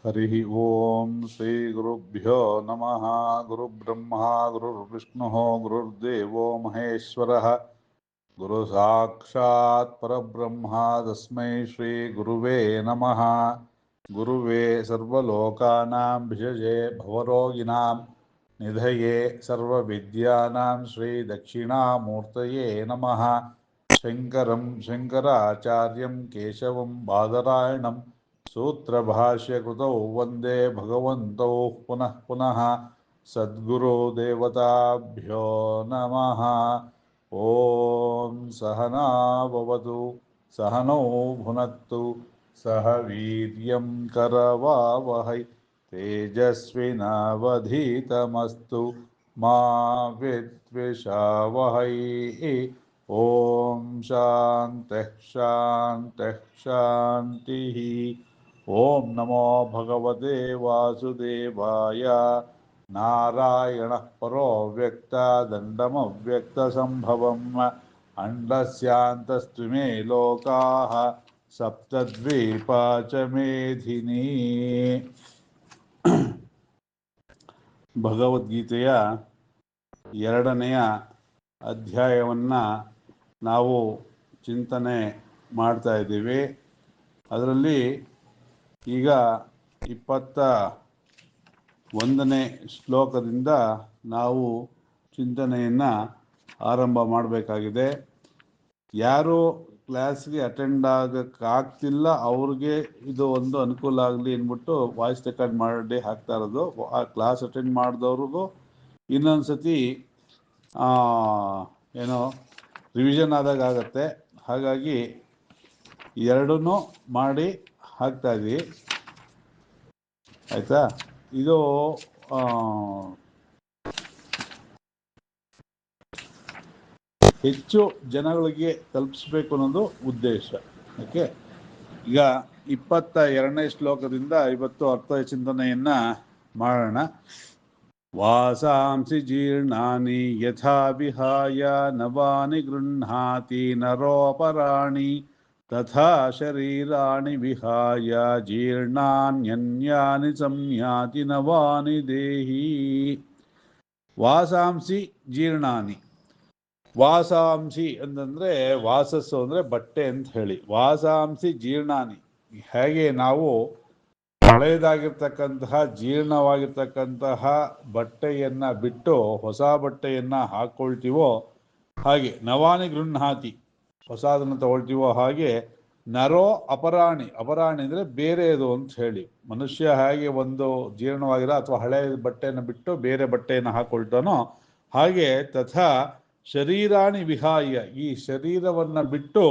ಹರಿ ಓಂ ಶ್ರೀ ಗುರುಭ್ಯೋ ನಮಃ. ಗುರುಬ್ರಹ್ಮ ಗುರುರ್ವಿಷ್ಣು ಗುರುರ್ದೇವೋ ಮಹೇಶ್ವರಃ. ಗುರು ಸಾಕ್ಷಾತ್ ಪರಬ್ರಹ್ಮ ತಸ್ಮೈ ಶ್ರೀ ಗುರುವೇ ನಮಃ. ಗುರುವೇ ಸರ್ವಲೋಕಾನಾಂ ಭಿಷಜೇ ಭವರೋಗಿಣಾಂ ನಿಧಯೇ ಸರ್ವವಿದ್ಯಾನಾಂ ಶ್ರೀ ದಕ್ಷಿಣಾಮೂರ್ತಯೇ ನಮಃ. ಶಂಕರಂ ಶಂಕರಾಚಾರ್ಯಂ ಕೇಶವಂ ಬಾದರಾಯಣಂ ಸೂತ್ರಭಾಷ್ಯಕೃತೌ ವಂದೇ ಭಗವಂತೌ ಪುನಃ ಪುನಃ. ಸದ್ಗುರು ದೇವತಾಭ್ಯೋ ನಮಃ. ಓಂ ಸಹನಾ ಭವತು ಸಹನೌ ಭುನಕ್ತು ಸಹ ವೀರ್ಯಂ ಕರವಾವಹೈ ತೇಜಸ್ವಿನಾವಧೀತಮಸ್ತು ಮಾ ವಿದ್ವಿಷಾವಹೈ. ಓಂ ಶಾಂತಿಃ ಶಾಂತಿಃ ಶಾಂತಿಃ. ಓಂ ನಮೋ ಭಗವತೆ ವಾಸುದೇವಾಯ. ನಾರಾಯಣ ಪರೋ ವ್ಯಕ್ತ ದಂಡಮವ್ಯಕ್ತ ಸಂಭವಂ ಅಂಡಸ್ಯಾಂತಸ್ತು ಮೇ ಲೋಕಾಃ ಸಪ್ತದ್ವೀಪಾ ಚ ಮೇಧಿನಿ. ಭಗವದ್ಗೀತೆಯ 2ನೆಯ ಅಧ್ಯಾಯವನ್ನು ನಾವು ಚಿಂತನೆ ಮಾಡ್ತಾ ಇದ್ದೀವಿ. ಅದರಲ್ಲಿ ಈಗ 21ನೇ ಶ್ಲೋಕದಿಂದ ನಾವು ಚಿಂತನೆಯನ್ನು ಆರಂಭ ಮಾಡಬೇಕಾಗಿದೆ. ಯಾರು ಕ್ಲಾಸ್ಗೆ ಅಟೆಂಡ್ ಆಗೋಕ್ಕಾಗ್ತಿಲ್ಲ ಅವ್ರಿಗೆ ಇದು ಒಂದು ಅನುಕೂಲ ಆಗಲಿ ಅಂದ್ಬಿಟ್ಟು ವಾಯ್ಸ್ ರೆಕಾರ್ಡ್ ಮಾಡಿ ಹಾಕ್ತಾ ಇರೋದು. ಆ ಕ್ಲಾಸ್ ಅಟೆಂಡ್ ಮಾಡಿದವ್ರಿಗೂ ಇನ್ನೊಂದು ಸತಿ ಏನೋ ರಿವಿಷನ್ ಆದಾಗ ಆಗತ್ತೆ. ಹಾಗಾಗಿ ಎರಡನ್ನೂ ಮಾಡಿ ಹಾಕ್ತಾ ಇದ್ದೀವಿ, ಆಯಿತಾ. ಇದು ಹೆಚ್ಚು ಜನಗಳಿಗೆ ತಲುಪಿಸ್ಬೇಕು ಅನ್ನೋದು ಉದ್ದೇಶ. ಓಕೆ, ಈಗ 22ನೇ ಶ್ಲೋಕದಿಂದ ಇವತ್ತು ಅರ್ಥ ಚಿಂತನೆಯನ್ನು ಮಾಡೋಣ. ವಾಸಾಂಸಿ ಜೀರ್ಣಾನಿ ಯಥಾ ವಿಹಾಯ ನವಾನಿ ಗೃಹ್ಣಾತಿ ನರೋಪರಾಣಿ ತಥಾ ಶರೀರಾಣಿ ವಿಹಾಯ ಜೀರ್ಣಾನ್ಯನ್ಯಾನಿ ಸಂಯಾತಿ ನವಾನಿ ದೇಹಿ. ವಾಸಾಂಸಿ ಜೀರ್ಣಾನಿ. ವಾಸಾಂಸಿ ಅಂತಂದರೆ ವಾಸಸ್ಸು ಅಂದರೆ ಬಟ್ಟೆ ಅಂತ ಹೇಳಿ. ವಾಸಾಂಸಿ ಜೀರ್ಣಾನಿ, ಹೇಗೆ ನಾವು ಹಳೆಯದಾಗಿರ್ತಕ್ಕಂತಹ ಜೀರ್ಣವಾಗಿರ್ತಕ್ಕಂತಹ ಬಟ್ಟೆಯನ್ನು ಬಿಟ್ಟು ಹೊಸ ಬಟ್ಟೆಯನ್ನು ಹಾಕ್ಕೊಳ್ತೀವೋ ಹಾಗೆ, ನವಾನಿ ಗೃಹ್ಣಾತಿ ಹೊಸದನ್ನು ತಗೊಳ್ತೀವೋ ಹಾಗೆ, ನರೋ ಅಪರಾಣಿ. ಅಪರಾಣಿ ಅಂದರೆ ಬೇರೆಯದು ಅಂತ ಹೇಳಿ. ಮನುಷ್ಯ ಹೇಗೆ ಒಂದು ಜೀರ್ಣವಾಗಿರೋ ಅಥವಾ ಹಳೆಯ ಬಟ್ಟೆಯನ್ನು ಬಿಟ್ಟು ಬೇರೆ ಬಟ್ಟೆಯನ್ನು ಹಾಕ್ಕೊಳ್ತಾನೋ ಹಾಗೆ, ತಥಾ ಶರೀರಾಣಿ ವಿಹಾಯ, ಈ ಶರೀರವನ್ನು ಬಿಟ್ಟು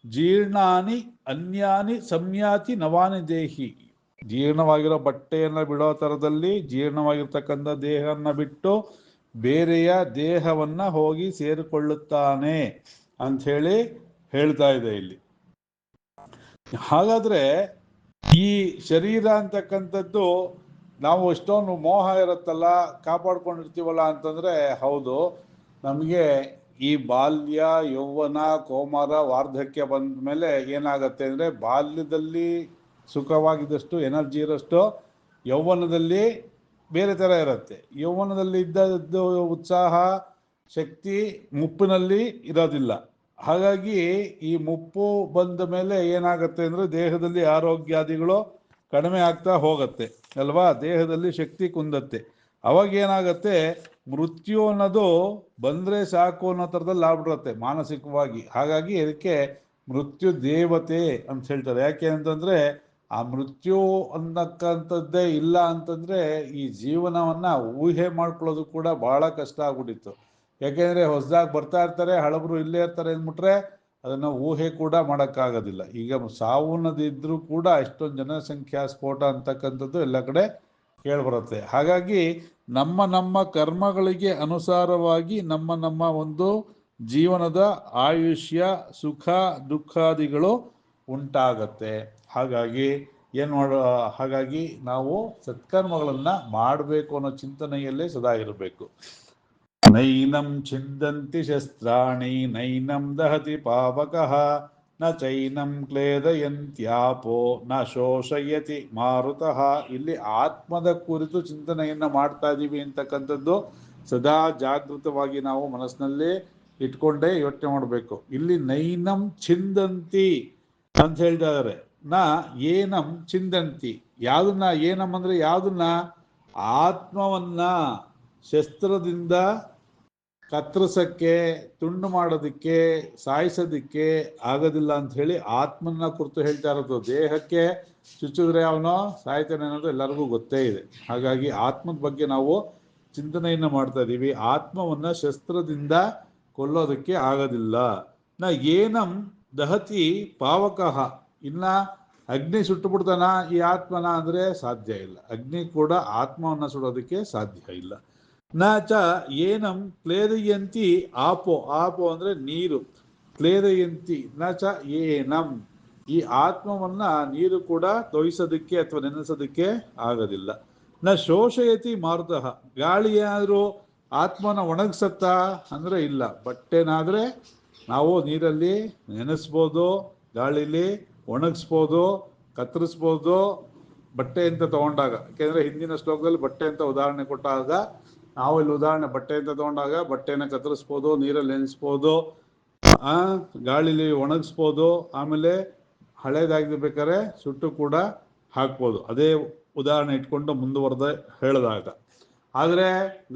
ಜೀರ್ಣಾನಿ ಅನ್ಯಾನಿ ಸಂಯಾತಿ ನವಾನಿ ದೇಹಿ, ಜೀರ್ಣವಾಗಿರೋ ಬಟ್ಟೆಯನ್ನು ಬಿಡೋ ಥರದಲ್ಲಿ ಜೀರ್ಣವಾಗಿರ್ತಕ್ಕಂಥ ದೇಹವನ್ನು ಬಿಟ್ಟು ಬೇರೆಯ ದೇಹವನ್ನು ಹೋಗಿ ಸೇರಿಕೊಳ್ಳುತ್ತಾನೆ ಅಂಥೇಳಿ ಹೇಳ್ತಾ ಇದೆ ಇಲ್ಲಿ. ಹಾಗಾದರೆ ಈ ಶರೀರ ಅಂತಕ್ಕಂಥದ್ದು ನಾವು ಎಷ್ಟೊಂದು ಮೋಹ ಇರುತ್ತಲ್ಲ, ಕಾಪಾಡ್ಕೊಂಡಿರ್ತೀವಲ್ಲ ಅಂತಂದರೆ ಹೌದು. ನಮಗೆ ಈ ಬಾಲ್ಯ ಯೌವನ ಕೌಮಾರ ವಾರ್ಧಕ್ಯ ಬಂದ ಮೇಲೆ ಏನಾಗುತ್ತೆ ಅಂದರೆ, ಬಾಲ್ಯದಲ್ಲಿ ಸುಖವಾಗಿದ್ದಷ್ಟು ಎನರ್ಜಿ ಇರೋಷ್ಟು ಯೌವನದಲ್ಲಿ ಬೇರೆ ಥರ ಇರುತ್ತೆ. ಯೌವನದಲ್ಲಿ ಇದ್ದದ್ದು ಉತ್ಸಾಹ ಶಕ್ತಿ ಮುಪ್ಪಿನಲ್ಲಿ ಇರೋದಿಲ್ಲ. ಹಾಗಾಗಿ ಈ ಮುಪ್ಪು ಬಂದ ಮೇಲೆ ಏನಾಗುತ್ತೆ ಅಂದರೆ ದೇಹದಲ್ಲಿ ಆರೋಗ್ಯಾದಿಗಳು ಕಡಿಮೆ ಆಗ್ತಾ ಹೋಗುತ್ತೆ ಅಲ್ವಾ, ದೇಹದಲ್ಲಿ ಶಕ್ತಿ ಕುಂದತ್ತೆ. ಅವಾಗ ಏನಾಗುತ್ತೆ, ಮೃತ್ಯು ಅನ್ನೋದು ಬಂದರೆ ಸಾಕು ಅನ್ನೋ ಥರದಲ್ಲಿ ಆಗ್ಬಿಡುತ್ತೆ ಮಾನಸಿಕವಾಗಿ. ಹಾಗಾಗಿ ಇದಕ್ಕೆ ಮೃತ್ಯು ದೇವತೆ ಅಂತ ಹೇಳ್ತಾರೆ. ಯಾಕೆ ಅಂತಂದರೆ ಆ ಮೃತ್ಯು ಅನ್ನಕ್ಕಂಥದ್ದೇ ಇಲ್ಲ ಅಂತಂದರೆ ಈ ಜೀವನವನ್ನು ಊಹೆ ಮಾಡ್ಕೊಳ್ಳೋದು ಕೂಡ ಭಾಳ ಕಷ್ಟ ಆಗ್ಬಿಟ್ಟಿತ್ತು. ಯಾಕೆಂದರೆ ಹೊಸದಾಗಿ ಬರ್ತಾ ಇರ್ತಾರೆ, ಹಳಬರು ಇಲ್ಲೇ ಇರ್ತಾರೆ ಅಂದ್ಬಿಟ್ರೆ ಅದನ್ನು ಊಹೆ ಕೂಡ ಮಾಡೋಕ್ಕಾಗೋದಿಲ್ಲ. ಈಗ ಸಾವು ಅನ್ನೋದಿದ್ರೂ ಕೂಡ ಎಷ್ಟೊಂದು ಜನಸಂಖ್ಯಾ ಸ್ಫೋಟ ಅಂತಕ್ಕಂಥದ್ದು ಎಲ್ಲ ಕಡೆ ಕೇಳಿಬರುತ್ತೆ. ಹಾಗಾಗಿ ನಮ್ಮ ನಮ್ಮ ಕರ್ಮಗಳಿಗೆ ಅನುಸಾರವಾಗಿ ನಮ್ಮ ನಮ್ಮ ಒಂದು ಜೀವನದ ಆಯುಷ್ಯ ಸುಖ ದುಃಖಾದಿಗಳು ಉಂಟಾಗತ್ತೆ. ಹಾಗಾಗಿ ಹಾಗಾಗಿ ನಾವು ಸತ್ಕರ್ಮಗಳನ್ನು ಮಾಡಬೇಕು ಅನ್ನೋ ಚಿಂತನೆಯಲ್ಲೇ ಸದಾ ಇರಬೇಕು. ನೈನಂ ಛಿಂದಂತಿ ಶಸ್ತ್ರಾಣಿ ನೈನಂ ದಹತಿ ಪಾವಕಃ ನ ಚೈನಂ ಕ್ಲೇದಯಂತ್ಯಾಪೋ ನ ಶೋಷಯತಿ ಮಾರುತಃ. ಇಲ್ಲಿ ಆತ್ಮದ ಕುರಿತು ಚಿಂತನೆಯನ್ನ ಮಾಡ್ತಾ ಇದ್ದೀವಿ ಅಂತಕ್ಕಂಥದ್ದು ಸದಾ ಜಾಗೃತವಾಗಿ ನಾವು ಮನಸ್ಸಿನಲ್ಲಿ ಇಟ್ಕೊಂಡೇ ಯೋಚನೆ ಮಾಡಬೇಕು. ಇಲ್ಲಿ ನೈನಂ ಛಿಂದಂತಿ ಅಂತ ಹೇಳ್ತಾ ಇದ್ದಾರೆ. ನ ಏನಂ ಚಿಂದಂತಿ, ಯಾವ್ದನ್ನ, ಏನಂ ಅಂದ್ರೆ ಯಾವ್ದನ್ನ, ಆತ್ಮವನ್ನ ಶಸ್ತ್ರದಿಂದ ಕತ್ತರಿಸಕ್ಕೆ, ತುಂಡು ಮಾಡೋದಕ್ಕೆ, ಸಾಯಿಸೋದಕ್ಕೆ ಆಗೋದಿಲ್ಲ ಅಂತ ಹೇಳಿ ಆತ್ಮನ ಕುರಿತು ಹೇಳ್ತಾ ಇರೋದು. ದೇಹಕ್ಕೆ ಚುಚ್ಚಿದ್ರೆ ಅವನು ಸಾಯ್ತಾನೆ ಅನ್ನೋದು ಎಲ್ಲರಿಗೂ ಗೊತ್ತೇ ಇದೆ. ಹಾಗಾಗಿ ಆತ್ಮದ ಬಗ್ಗೆ ನಾವು ಚಿಂತನೆಯನ್ನು ಮಾಡ್ತಾ ಇದ್ದೀವಿ. ಆತ್ಮವನ್ನ ಶಸ್ತ್ರದಿಂದ ಕೊಲ್ಲೋದಕ್ಕೆ ಆಗೋದಿಲ್ಲ. ನ ಏನಂ ದಹತಿ ಪಾವಕಃ, ಇನ್ನ ಅಗ್ನಿ ಸುಟ್ಟು ಬಿಡ್ತಾನ ಈ ಆತ್ಮನ ಅಂದ್ರೆ ಸಾಧ್ಯ ಇಲ್ಲ. ಅಗ್ನಿ ಕೂಡ ಆತ್ಮವನ್ನ ಸುಡೋದಕ್ಕೆ ಸಾಧ್ಯ ಇಲ್ಲ. ನ ಚ ಏನಂ ಕ್ಲೇದಯಂತಿ ಆಪೋ, ಆಪೋ ಅಂದ್ರೆ ನೀರು, ಕ್ಲೇದಯಂತಿ ನ ಚ ಏನಂ, ಈ ಆತ್ಮವನ್ನ ನೀರು ಕೂಡ ತೊಯಿಸೋದಕ್ಕೆ ಅಥವಾ ನೆನೆಸೋದಕ್ಕೆ ಆಗೋದಿಲ್ಲ. ನ ಶೋಷಯತಿ ಮಾರುತಃ, ಗಾಳಿ ಏನಾದರೂ ಆತ್ಮನ ಒಣಗಿಸತ್ತ ಅಂದ್ರೆ ಇಲ್ಲ. ಬಟ್ಟೆನಾದ್ರೆ ನಾವು ನೀರಲ್ಲಿ ನೆನೆಸ್ಬೋದು, ಗಾಳಿಲಿ ಒಣಗಿಸ್ಬೋದು, ಕತ್ತರಿಸ್ಬೋದು ಬಟ್ಟೆ ಅಂತ ತಗೊಂಡಾಗ. ಯಾಕೆಂದ್ರೆ ಹಿಂದಿನ ಶ್ಲೋಕದಲ್ಲಿ ಬಟ್ಟೆ ಅಂತ ಉದಾಹರಣೆ ಕೊಟ್ಟಾಗ ನಾವು ಇಲ್ಲಿ ಉದಾಹರಣೆ ಬಟ್ಟೆ ಅಂತ ತಗೊಂಡಾಗ ಬಟ್ಟೆನ ಕತ್ತರಿಸ್ಬೋದು, ನೀರಲ್ಲಿ ನೆನೆಸ್ಬೋದು, ಗಾಳಿಲಿ ಒಣಗಿಸ್ಬೋದು, ಆಮೇಲೆ ಹಳೇದಾಗಿರ್ಬೇಕಾದ್ರೆ ಸುಟ್ಟು ಕೂಡ ಹಾಕ್ಬೋದು. ಅದೇ ಉದಾಹರಣೆ ಇಟ್ಕೊಂಡು ಮುಂದುವರೆದ ಹೇಳಿದಾಗ. ಆದರೆ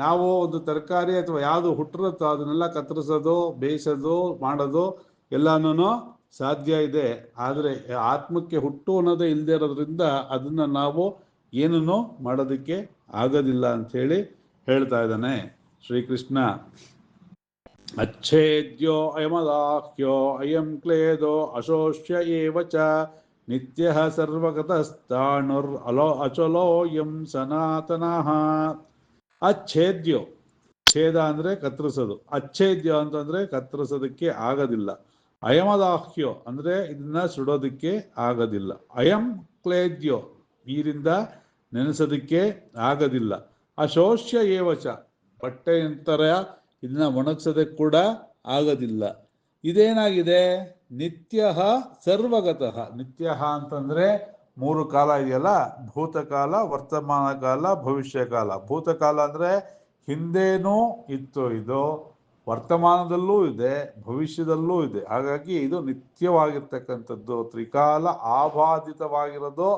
ನಾವು ಒಂದು ತರಕಾರಿ ಅಥವಾ ಯಾವುದು ಹುಟ್ಟಿರುತ್ತೋ ಅದನ್ನೆಲ್ಲ ಕತ್ತರಿಸೋದು, ಬೇಯಿಸೋದು, ಮಾಡೋದು ಎಲ್ಲಾನು ಸಾಧ್ಯ ಇದೆ. ಆದರೆ ಆತ್ಮಕ್ಕೆ ಹುಟ್ಟು ಅನ್ನೋದೇ ಇಲ್ಲದೆ ಇರೋದ್ರಿಂದ ಅದನ್ನ ನಾವು ಏನನ್ನು ಮಾಡೋದಕ್ಕೆ ಆಗೋದಿಲ್ಲ ಅಂಥೇಳಿ ಹೇಳ್ತಾ ಇದ್ದಾನೆ ಶ್ರೀಕೃಷ್ಣ. ಅಚ್ಛೇದ್ಯೋ ಅಯಮದಾಹ್ಯೋ ಅಯಂ ಕ್ಲೇದೋ ಅಶೋಷ್ಯ ಏವ ಚ ನಿತ್ಯಃ ಸರ್ವಗತಸ್ಥಾಣುರ್ ಅಚಲೋಯಂ ಸನಾತನಃ. ಅಚ್ಛೇದ್ಯೋ, ಛೇದ ಅಂದ್ರೆ ಕತ್ತರಿಸೋದು, ಅಚ್ಛೇದ್ಯ ಅಂತಂದ್ರೆ ಕತ್ತರಿಸೋದಕ್ಕೆ ಆಗೋದಿಲ್ಲ. ಅಯಮದಾಹ್ಯೋ ಅಂದ್ರೆ ಇದನ್ನ ಸುಡೋದಕ್ಕೆ ಆಗೋದಿಲ್ಲ. ಅಯಂ ಕ್ಲೇದ್ಯೋ, ನೀರಿಂದ ನೆನೆಸೋದಕ್ಕೆ ಆಗೋದಿಲ್ಲ. ಅಶೋಷ್ಯ ಏವಚ, ಬಟ್ಟೆ ಅಂತರ ಇದನ್ನ ಒಣಗಿಸೋದಕ್ಕೆ ಕೂಡ ಆಗೋದಿಲ್ಲ. ಇದೇನಾಗಿದೆ, ನಿತ್ಯ ಸರ್ವಗತಃ. ನಿತ್ಯ ಅಂತಂದ್ರೆ ಮೂರು ಕಾಲ ಇದೆಯಲ್ಲ, ಭೂತಕಾಲ, ವರ್ತಮಾನ ಕಾಲ, ಭವಿಷ್ಯ ಕಾಲ. ಭೂತಕಾಲ ಅಂದ್ರೆ ಹಿಂದೇನೂ ಇತ್ತು, ಇದು ವರ್ತಮಾನದಲ್ಲೂ ಇದೆ, ಭವಿಷ್ಯದಲ್ಲೂ ಇದೆ. ಹಾಗಾಗಿ ಇದು ನಿತ್ಯವಾಗಿರ್ತಕ್ಕಂಥದ್ದು. ತ್ರಿಕಾಲ ಆಬಾಧಿತವಾಗಿರೋದು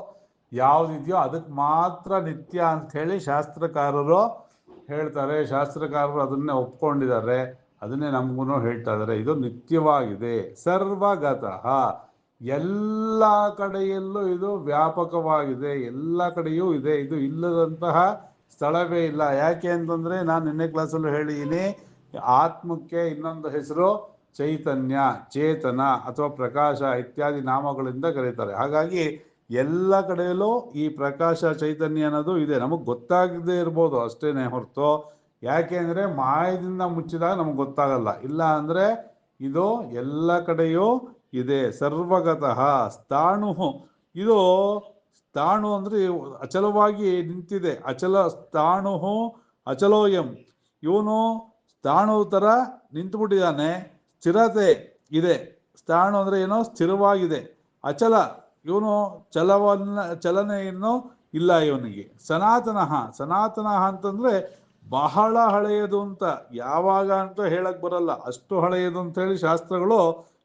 ಯಾವುದಿದೆಯೋ ಅದಕ್ಕೆ ಮಾತ್ರ ನಿತ್ಯ ಅಂತ ಹೇಳಿ ಶಾಸ್ತ್ರಕಾರರು ಹೇಳ್ತಾರೆ. ಶಾಸ್ತ್ರಕಾರರು ಅದನ್ನೇ ಒಪ್ಕೊಂಡಿದ್ದಾರೆ, ಅದನ್ನೇ ನಮಗೂ ಹೇಳ್ತಾ ಇದ್ದಾರೆ. ಇದು ನಿತ್ಯವಾಗಿದೆ, ಸರ್ವಗತಃ, ಎಲ್ಲ ಕಡೆಯಲ್ಲೂ ಇದು ವ್ಯಾಪಕವಾಗಿದೆ, ಎಲ್ಲ ಕಡೆಯೂ ಇದೆ. ಇದು ಇಲ್ಲದಂತಹ ಸ್ಥಳವೇ ಇಲ್ಲ. ಯಾಕೆ ಅಂತಂದ್ರೆ ನಾನು ನಿನ್ನೆ ಕ್ಲಾಸಲ್ಲೂ ಹೇಳಿದ್ದೀನಿ, ಆತ್ಮಕ್ಕೆ ಇನ್ನೊಂದು ಹೆಸರು ಚೈತನ್ಯ, ಚೇತನ ಅಥವಾ ಪ್ರಕಾಶ ಇತ್ಯಾದಿ ನಾಮಗಳಿಂದ ಕರೀತಾರೆ. ಹಾಗಾಗಿ ಎಲ್ಲ ಕಡೆಯಲ್ಲೂ ಈ ಪ್ರಕಾಶ ಚೈತನ್ಯ ಅನ್ನೋದು ಇದೆ. ನಮಗೆ ಗೊತ್ತಾಗದೇ ಇರ್ಬೋದು ಅಷ್ಟೇನೆ ಹೊರತು, ಯಾಕೆ ಅಂದರೆ ಮಾಯದಿಂದ ಮುಚ್ಚಿದಾಗ ನಮಗೆ ಗೊತ್ತಾಗಲ್ಲ. ಇಲ್ಲ ಅಂದರೆ ಇದು ಎಲ್ಲ ಕಡೆಯೂ ಇದೆ. ಸರ್ವಗತಃ ಸ್ಥಾಣು, ಇದು ಸ್ಥಾಣು ಅಂದರೆ ಅಚಲವಾಗಿ ನಿಂತಿದೆ. ಅಚಲ ಸ್ಥಾಣು ಅಚಲೋಯಂ, ಇವನು ಸ್ಥಾಣು ಥರ ನಿಂತುಬಿಟ್ಟಿದ್ದಾನೆ, ಸ್ಥಿರತೆ ಇದೆ. ಸ್ಥಾಣು ಅಂದರೆ ಏನೋ ಸ್ಥಿರವಾಗಿದೆ. ಅಚಲ, ಇವನು ಚಲನೆಯನ್ನು ಇಲ್ಲ ಇವನಿಗೆ. ಸನಾತನಃ, ಸನಾತನಃ ಅಂತಂದ್ರೆ ಬಹಳ ಹಳೆಯದು ಅಂತ, ಯಾವಾಗ ಅಂತ ಹೇಳಕ್ ಬರಲ್ಲ, ಅಷ್ಟು ಹಳೆಯದು ಅಂತ ಹೇಳಿ ಶಾಸ್ತ್ರಗಳು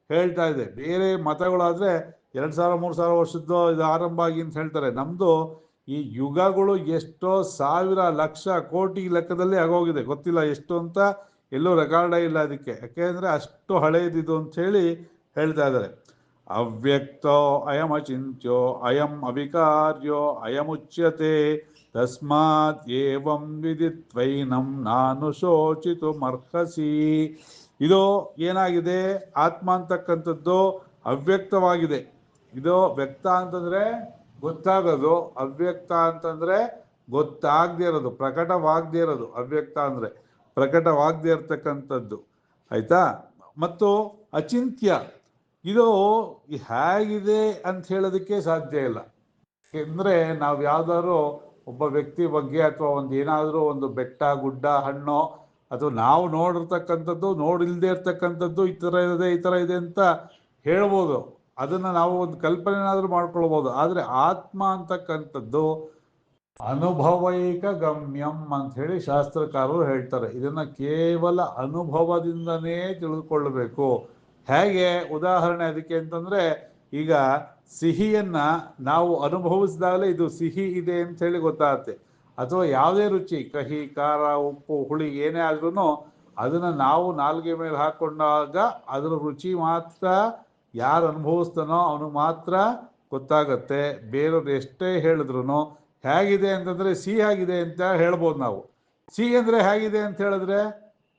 ಹೇಳ್ತಾ ಇದೆ. ಬೇರೆ ಮತಗಳಾದ್ರೆ 2000-3000 ವರ್ಷದ್ದು ಇದು ಆರಂಭ ಆಗಿ ಅಂತ ಹೇಳ್ತಾರೆ. ನಮ್ದು ಈ ಯುಗಗಳು ಎಷ್ಟೋ ಸಾವಿರ ಲಕ್ಷ ಕೋಟಿ ಲೆಕ್ಕದಲ್ಲಿ ಆಗೋಗಿದೆ, ಗೊತ್ತಿಲ್ಲ ಎಷ್ಟು ಅಂತ, ಎಲ್ಲೂ ರೆಕಾರ್ಡೇ ಇಲ್ಲ ಅದಕ್ಕೆ. ಯಾಕೆಂದ್ರೆ ಅಷ್ಟು ಹಳೆಯದಿದು ಅಂತ ಹೇಳಿ ಹೇಳ್ತಾ ಇದ್ದಾರೆ. ಅವ್ಯಕ್ತೋ ಅಯಂ ಅಚಿಂತ್ಯೋ ಅಯಂ ಅವಿಕಾರ್ಯೋ ಅಯಮುಚ್ಯತೆ ತಸ್ಮಾತ್ ಏವಂ ವಿದಿತ್ವೈನಂ ನಾನು ಶೋಚಿತು ಮರ್ಹಸಿ. ಇದು ಏನಾಗಿದೆ, ಆತ್ಮ ಅಂತಕ್ಕಂಥದ್ದು ಅವ್ಯಕ್ತವಾಗಿದೆ. ಇದು ವ್ಯಕ್ತ ಅಂತಂದ್ರೆ ಗೊತ್ತಾಗೋದು, ಅವ್ಯಕ್ತ ಅಂತಂದ್ರೆ ಗೊತ್ತಾಗದೇ ಇರೋದು, ಪ್ರಕಟವಾಗದೇ ಇರೋದು. ಅವ್ಯಕ್ತ ಅಂದ್ರೆ ಪ್ರಕಟವಾಗದೇ ಇರ್ತಕ್ಕಂಥದ್ದು, ಆಯ್ತಾ. ಮತ್ತು ಅಚಿಂತ್ಯ, ಇದು ಹೇಗಿದೆ ಅಂತ ಹೇಳೋದಕ್ಕೆ ಸಾಧ್ಯ ಇಲ್ಲ. ಅಂದರೆ ನಾವು ಯಾವ್ದಾದ್ರು ಒಬ್ಬ ವ್ಯಕ್ತಿ ಬಗ್ಗೆ ಅಥವಾ ಒಂದು ಏನಾದರೂ ಒಂದು ಬೆಟ್ಟ, ಗುಡ್ಡ, ಹಣ್ಣು ಅಥವಾ ನಾವು ನೋಡಿರ್ತಕ್ಕಂಥದ್ದು, ನೋಡಿಲ್ದೇ ಇರ್ತಕ್ಕಂಥದ್ದು ಈ ಥರ ಇದೆ, ಈ ಥರ ಇದೆ ಅಂತ ಹೇಳ್ಬೋದು. ಅದನ್ನ ನಾವು ಒಂದು ಕಲ್ಪನೆನಾದ್ರೂ ಮಾಡ್ಕೊಳ್ಬಹುದು. ಆದ್ರೆ ಆತ್ಮ ಅಂತಕ್ಕಂಥದ್ದು ಅನುಭವೈಕ ಗಮ್ಯಂ ಅಂತ ಹೇಳಿ ಶಾಸ್ತ್ರಕಾರರು ಹೇಳ್ತಾರೆ. ಇದನ್ನ ಕೇವಲ ಅನುಭವದಿಂದನೇ ತಿಳಿದುಕೊಳ್ಳಬೇಕು. ಹೇಗೆ ಉದಾಹರಣೆ ಅದಕ್ಕೆ ಅಂತಂದ್ರೆ, ಈಗ ಸಿಹಿಯನ್ನ ನಾವು ಅನುಭವಿಸಿದಾಗಲೇ ಇದು ಸಿಹಿ ಇದೆ ಅಂತ ಹೇಳಿ ಗೊತ್ತಾಗುತ್ತೆ. ಅಥವಾ ಯಾವುದೇ ರುಚಿ, ಕಹಿ, ಖಾರ, ಉಪ್ಪು, ಹುಳಿ ಏನೇ ಆದ್ರೂ ಅದನ್ನ ನಾವು ನಾಲ್ಗೆ ಮೇಲೆ ಹಾಕೊಂಡಾಗ ಅದರ ರುಚಿ ಮಾತ್ರ ಯಾರು ಅನುಭವಿಸ್ತಾನೋ ಅವನು ಮಾತ್ರ ಗೊತ್ತಾಗತ್ತೆ. ಬೇರೆಯವ್ರು ಎಷ್ಟೇ ಹೇಳಿದ್ರು ಹೇಗಿದೆ ಅಂತಂದ್ರೆ ಸಿಹಿ ಆಗಿದೆ ಅಂತ ಹೇಳ್ಬೋದು ನಾವು. ಸಿಹಿ ಅಂದ್ರೆ ಹೇಗಿದೆ ಅಂತ ಹೇಳಿದ್ರೆ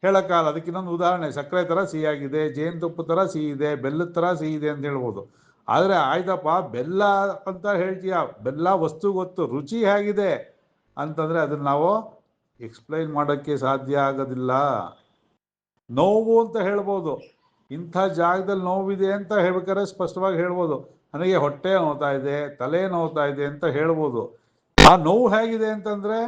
ಹೇಳಕ್ಕಾಗಲ್ಲ. ಅದಕ್ಕೆ ಇನ್ನೊಂದು ಉದಾಹರಣೆ, ಸಕ್ಕರೆ ತರ ಸಿಹಿ ಆಗಿದೆ, ಜೇನುತುಪ್ಪ ತರ ಸಿಹಿ ಇದೆ, ಬೆಲ್ಲದ ತರ ಸಿಹಿ ಇದೆ ಅಂತ ಹೇಳ್ಬೋದು. ಆದ್ರೆ ಆಯ್ತಪ್ಪ ಬೆಲ್ಲ ಅಂತ ಹೇಳ್ತೀಯ, ಬೆಲ್ಲ ವಸ್ತು ಗೊತ್ತು, ರುಚಿ ಹೇಗಿದೆ ಅಂತಂದ್ರೆ ಅದನ್ನ ನಾವು ಎಕ್ಸ್ಪ್ಲೈನ್ ಮಾಡೋಕ್ಕೆ ಸಾಧ್ಯ ಆಗೋದಿಲ್ಲ. ನೋವು ಅಂತ ಹೇಳ್ಬೋದು, ಇಂಥ ಜಾಗದಲ್ಲಿ ನೋವಿದೆ ಅಂತ ಹೇಳ್ಬೇಕಾದ್ರೆ ಸ್ಪಷ್ಟವಾಗಿ ಹೇಳ್ಬೋದು. ನನಗೆ ಹೊಟ್ಟೆ ನೋವ್ತಾ ಇದೆ, ತಲೆ ನೋವ್ತಾ ಇದೆ ಅಂತ ಹೇಳ್ಬೋದು. ಆ ನೋವು ಹೇಗಿದೆ ಅಂತಂದ್ರೆ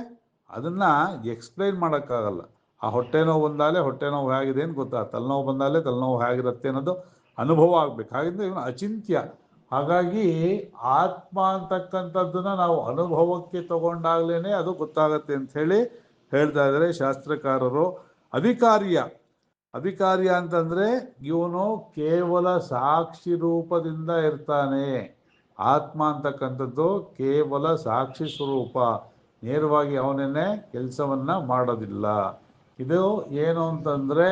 ಅದನ್ನ ಎಕ್ಸ್ಪ್ಲೈನ್ ಮಾಡೋಕ್ಕಾಗಲ್ಲ. ಆ ಹೊಟ್ಟೆ ನೋವು ಬಂದಾಲೆ ಹೊಟ್ಟೆ ನೋವು ಹೇಗಿದೆ ಅಂತ ಗೊತ್ತಾ, ತಲೆನೋವು ಬಂದಾಲೆ ತಲೆನೋವು ಹೇಗಿರುತ್ತೆ ಅನ್ನೋದು ಅನುಭವ ಆಗ್ಬೇಕು. ಹಾಗಿದ್ರೆ ಇವನು ಅಚಿಂತ್ಯ. ಹಾಗಾಗಿ ಆತ್ಮ ಅಂತಕ್ಕಂಥದ್ದನ್ನ ನಾವು ಅನುಭವಕ್ಕೆ ತಗೊಂಡಾಗ್ಲೇನೆ ಅದು ಗೊತ್ತಾಗತ್ತೆ ಅಂತ ಹೇಳಿ ಹೇಳ್ತಾ ಇದ್ದಾರೆ ಶಾಸ್ತ್ರಕಾರರು. ಅಧಿಕಾರ್ಯ ಅಂತಂದ್ರೆ ಇವನು ಕೇವಲ ಸಾಕ್ಷಿ ರೂಪದಿಂದ ಇರ್ತಾನೆ. ಆತ್ಮ ಅಂತಕ್ಕಂಥದ್ದು ಕೇವಲ ಸಾಕ್ಷಿ ಸ್ವರೂಪ, ನೇರವಾಗಿ ಅವನೇನೆ ಕೆಲಸವನ್ನ ಮಾಡೋದಿಲ್ಲ. ಇದು ಏನು ಅಂತಂದ್ರೆ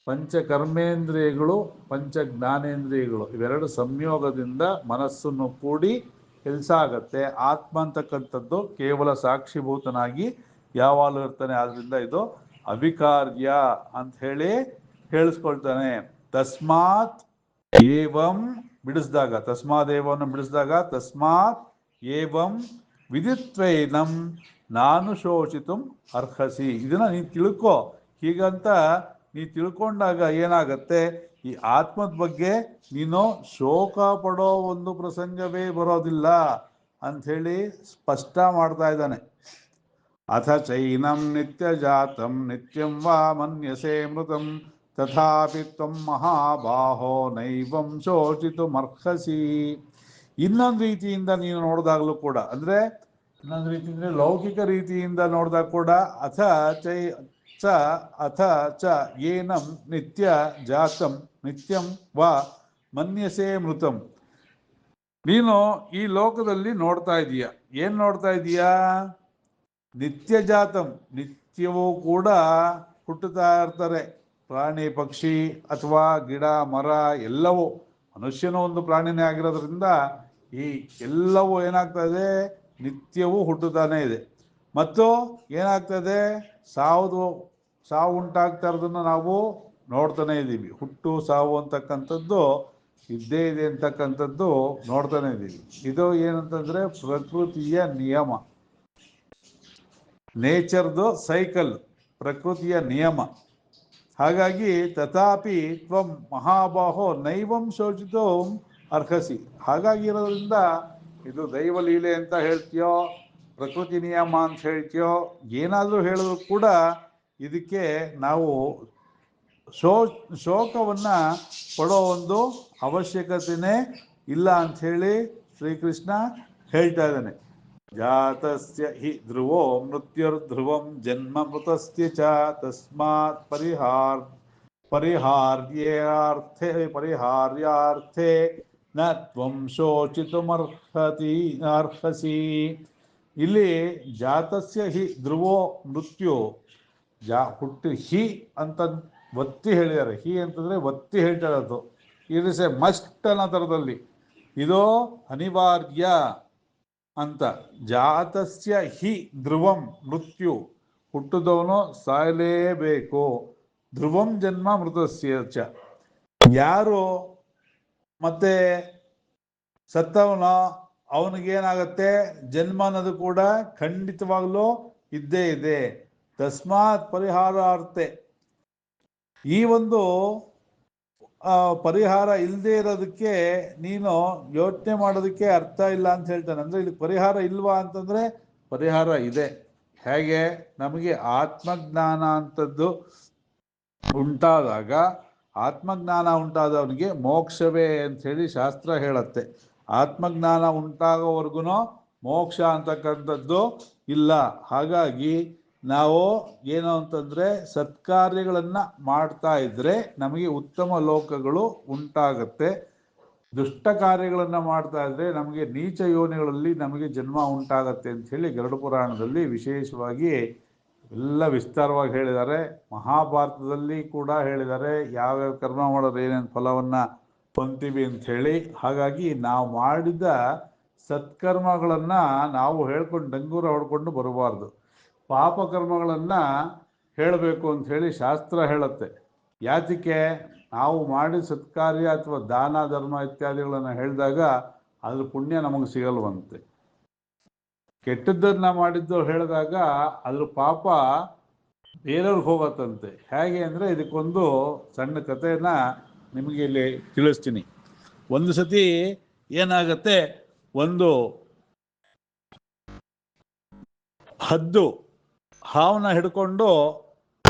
ಪಂಚಕರ್ಮೇಂದ್ರಿಯಗಳು, ಪಂಚ ಜ್ಞಾನೇಂದ್ರಿಯಗಳು ಇವೆರಡು ಸಂಯೋಗದಿಂದ ಮನಸ್ಸನ್ನು ಕೂಡಿ ಕೆಲಸ ಆಗತ್ತೆ. ಆತ್ಮ ಅಂತಕ್ಕಂಥದ್ದು ಕೇವಲ ಸಾಕ್ಷಿಭೂತನಾಗಿ ಯಾವಾಗಲೂ ಇರ್ತಾನೆ. ಆದ್ರಿಂದ ಇದು ಅವಿಕಾರ್ಯ ಅಂತ ಹೇಳಿ ಹೇಳಿಸ್ಕೊಳ್ತಾನೆ. ತಸ್ಮಾತ್ ಏವಂ ಬಿಡಿಸಿದಾಗ, ತಸ್ಮಾದೇವವನ್ನು ಬಿಡಿಸಿದಾಗ ತಸ್ಮಾತ್ ಏವಂ ವಿದಿತ್ವೈನಂ ನಾನು ಶೋಚಿತು ಅರ್ಹಸಿ. ಇದನ್ನ ನೀನು ತಿಳ್ಕೊ. ಹೀಗಂತ ನೀ ತಿಳ್ಕೊಂಡಾಗ ಏನಾಗತ್ತೆ, ಈ ಆತ್ಮದ ಬಗ್ಗೆ ನೀನು ಶೋಕ ಪಡೋ ಒಂದು ಪ್ರಸಂಗವೇ ಬರೋದಿಲ್ಲ ಅಂಥೇಳಿ ಸ್ಪಷ್ಟ ಮಾಡ್ತಾ ಇದ್ದಾನೆ. ಅಥ ಚೈನಂ ನಿತ್ಯ ಜಾತಂ ನಿತ್ಯಂ ವಾ ಮನ್ಯಸೆ ಮೃತಂ ತಥಾಪಿ ತ್ವಂ ಮಹಾಬಾಹೋ ನೈವಂ ಶೋಚಿತುಮರ್ಹಸಿ. ಇನ್ನೊಂದು ರೀತಿಯಿಂದ ನೀನು ನೋಡಿದಾಗಲೂ ಕೂಡ, ಅಂದ್ರೆ ಇನ್ನೊಂದು ರೀತಿ ಅಂದ್ರೆ ಲೌಕಿಕ ರೀತಿಯಿಂದ ನೋಡಿದಾಗ ಕೂಡ ಅಥ ಚ ಏನಂ ನಿತ್ಯ ಜಾತಂ ನಿತ್ಯಂ ವಾ ಮನ್ಯಸೆ ಮೃತಂ. ನೀನು ಈ ಲೋಕದಲ್ಲಿ ನೋಡ್ತಾ ಇದೀಯ, ಏನ್ ನೋಡ್ತಾ ಇದೀಯಾ? ನಿತ್ಯ ಜಾತಂ, ನಿತ್ಯವೂ ಕೂಡ ಹುಟ್ಟುತ್ತಾ ಇರ್ತಾರೆ ಪ್ರಾಣಿ ಪಕ್ಷಿ ಅಥವಾ ಗಿಡ ಮರ ಎಲ್ಲವೂ. ಮನುಷ್ಯನೂ ಒಂದು ಪ್ರಾಣಿನೇ ಆಗಿರೋದ್ರಿಂದ ಈ ಎಲ್ಲವೂ ಏನಾಗ್ತಾ ಇದೆ, ನಿತ್ಯವೂ ಹುಟ್ಟುತ್ತಾನೆ ಇದೆ. ಮತ್ತು ಏನಾಗ್ತದೆ, ಸಾವು ಉಂಟಾಗ್ತಾ ಇರೋದನ್ನ ನಾವು ನೋಡ್ತಾನೆ ಇದ್ದೀವಿ. ಹುಟ್ಟು ಸಾವು ಅಂತಕ್ಕಂಥದ್ದು ಇದ್ದೇ ಇದೆ ಅಂತಕ್ಕಂಥದ್ದು ನೋಡ್ತಾನೆ ಇದ್ದೀವಿ. ಇದು ಏನಂತಂದ್ರೆ ಪ್ರಕೃತಿಯ ನಿಯಮ, ನೇಚರ್ದು ಸೈಕಲ್, ಪ್ರಕೃತಿಯ ನಿಯಮ. ಹಾಗಾಗಿ ತಥಾಪಿ ತ್ವಂ ಮಹಾಬಾಹೋ ನೈವಂ ಶೋಚಿತೋ ಅರ್ಹಸಿ. ಹಾಗಾಗಿ ಇರೋದ್ರಿಂದ ಇದು ದೈವ ಲೀಲೆ ಅಂತ ಹೇಳ್ತೀಯೋ, ಪ್ರಕೃತಿ ನಿಯಮ ಅಂತ ಹೇಳ್ತೀಯೋ, ಏನಾದರೂ ಹೇಳಿದ್ರು ಕೂಡ ಇದಕ್ಕೆ ನಾವು ಶೋಕವನ್ನ ಪಡೋ ಒಂದು ಅವಶ್ಯಕತೆನೇ ಇಲ್ಲ ಅಂಥೇಳಿ ಶ್ರೀಕೃಷ್ಣ ಹೇಳ್ತಾ ಇದ್ದಾನೆ. ಜಾತಸ್ಯ ಹಿ ಧ್ರುವೋ ಮೃತ್ಯುರ್ಧ್ರುವಂ ಜನ್ಮ ಮೃತಸ್ಯ ಚ ತಸ್ಮಾತ್ ಪರಿಹಾರ್ಯಾರ್ಥೆ ನ ತ್ವಂ ಶೋಚಿತುಮರ್ಹಸಿ. ಇಲ್ಲಿ ಜಾತಸ್ಯ ಹಿ ಧ್ರುವೋ ಮೃತ್ಯು, ಹುಟ್ಟಿ ಹಿ ಅಂತ ಒತ್ತಿ ಹೇಳಿದ್ದಾರೆ. ಹಿ ಅಂತಂದ್ರೆ ಒತ್ತಿ ಹೇಳ್ತಾ ಇರೋದು. ಇಟ್ ಇಸ್ ಎ ಮಸ್ಟ್ ಅನ್ನೋ ಥರದಲ್ಲಿ, ಇದು ಅನಿವಾರ್ಯ ಅಂತ. ಜಾತಸ್ಯ ಹಿ ಧ್ರುವಂ ಮೃತ್ಯು, ಹುಟ್ಟುದವನು ಸಾಯಲೇಬೇಕು. ಧ್ರುವಂ ಜನ್ಮ ಮೃತಸ್ಯ ಚ, ಯಾರು ಮತ್ತೆ ಸತ್ತವನೋ ಅವನಿಗೇನಾಗತ್ತೆ, ಜನ್ಮ ಅನ್ನೋದು ಕೂಡ ಖಂಡಿತವಾಗ್ಲೂ ಇದ್ದೇ ಇದೆ. ತಸ್ಮಾತ್ ಪರಿಹಾರಾರ್ಥೆ, ಈ ಒಂದು ಪರಿಹಾರ ಇಲ್ಲದೆ ಇರೋದಕ್ಕೆ ನೀನು ಯೋಚನೆ ಮಾಡೋದಕ್ಕೆ ಅರ್ಥ ಇಲ್ಲ ಅಂತ ಹೇಳ್ತಾನೆ. ಅಂದ್ರೆ ಇಲ್ಲಿ ಪರಿಹಾರ ಇಲ್ವಾ ಅಂತಂದ್ರೆ ಪರಿಹಾರ ಇದೆ. ಹೇಗೆ, ನಮಗೆ ಆತ್ಮಜ್ಞಾನ ಅಂತದ್ದು ಉಂಟಾದಾಗ ಆತ್ಮಜ್ಞಾನ ಉಂಟಾದವನಿಗೆ ಮೋಕ್ಷವೇ ಅಂತ ಹೇಳಿ ಶಾಸ್ತ್ರ ಹೇಳುತ್ತೆ. ಆತ್ಮಜ್ಞಾನ ಉಂಟಾಗೋವರೆಗೂ ಮೋಕ್ಷ ಅಂತಕ್ಕಂಥದ್ದು ಇಲ್ಲ. ಹಾಗಾಗಿ ನಾವು ಏನು ಅಂತಂದರೆ ಸತ್ಕಾರ್ಯಗಳನ್ನು ಮಾಡ್ತಾ ಇದ್ದರೆ ನಮಗೆ ಉತ್ತಮ ಲೋಕಗಳು ಉಂಟಾಗತ್ತೆ. ದುಷ್ಟ ಕಾರ್ಯಗಳನ್ನು ಮಾಡ್ತಾ ಇದ್ರೆ ನಮಗೆ ನೀಚ ಯೋನಿಗಳಲ್ಲಿ ನಮಗೆ ಜನ್ಮ ಉಂಟಾಗತ್ತೆ ಅಂತ ಹೇಳಿ ಗರುಡ ಪುರಾಣದಲ್ಲಿ ವಿಶೇಷವಾಗಿ ಎಲ್ಲ ವಿಸ್ತಾರವಾಗಿ ಹೇಳಿದ್ದಾರೆ. ಮಹಾಭಾರತದಲ್ಲಿ ಕೂಡ ಹೇಳಿದ್ದಾರೆ ಯಾವ್ಯಾವ ಕರ್ಮ ಮಾಡೋದು ಏನೇನು ಫಲವನ್ನು ಹೊಂತೀವಿ ಅಂತ ಹೇಳಿ. ಹಾಗಾಗಿ ನಾವು ಮಾಡಿದ ಸತ್ಕರ್ಮಗಳನ್ನು ನಾವು ಹೇಳ್ಕೊಂಡು ಡಂಗೂರ ಹೊಡ್ಕೊಂಡು ಬರಬಾರ್ದು. ಪಾಪಕರ್ಮಗಳನ್ನು ಹೇಳಬೇಕು ಅಂತ ಹೇಳಿ ಶಾಸ್ತ್ರ ಹೇಳುತ್ತೆ. ಯಾತಕ್ಕೆ? ನಾವು ಮಾಡಿದ ಸತ್ಕಾರ್ಯ ಅಥವಾ ದಾನ ಧರ್ಮ ಇತ್ಯಾದಿಗಳನ್ನು ಹೇಳಿದಾಗ ಅದ್ರ ಪುಣ್ಯ ನಮಗೆ ಸಿಗಲ್ವಂತೆ. ಕೆಟ್ಟದ್ದನ್ನು ಮಾಡಿದ್ದು ಹೇಳಿದಾಗ ಅದ್ರ ಪಾಪ ಬೇರೆಯವ್ರಿಗೆ ಹೋಗತ್ತಂತೆ. ಹೇಗೆ ಅಂದರೆ ಇದಕ್ಕೊಂದು ಸಣ್ಣ ಕಥೆಯನ್ನ ನಿಮಗೆ ಇಲ್ಲಿ ತಿಳಿಸ್ತೀನಿ. ಒಂದು ಸತಿ ಏನಾಗತ್ತೆ, ಒಂದು ಹದ್ದು ಹಾವನ್ನ ಹಿಡ್ಕೊಂಡು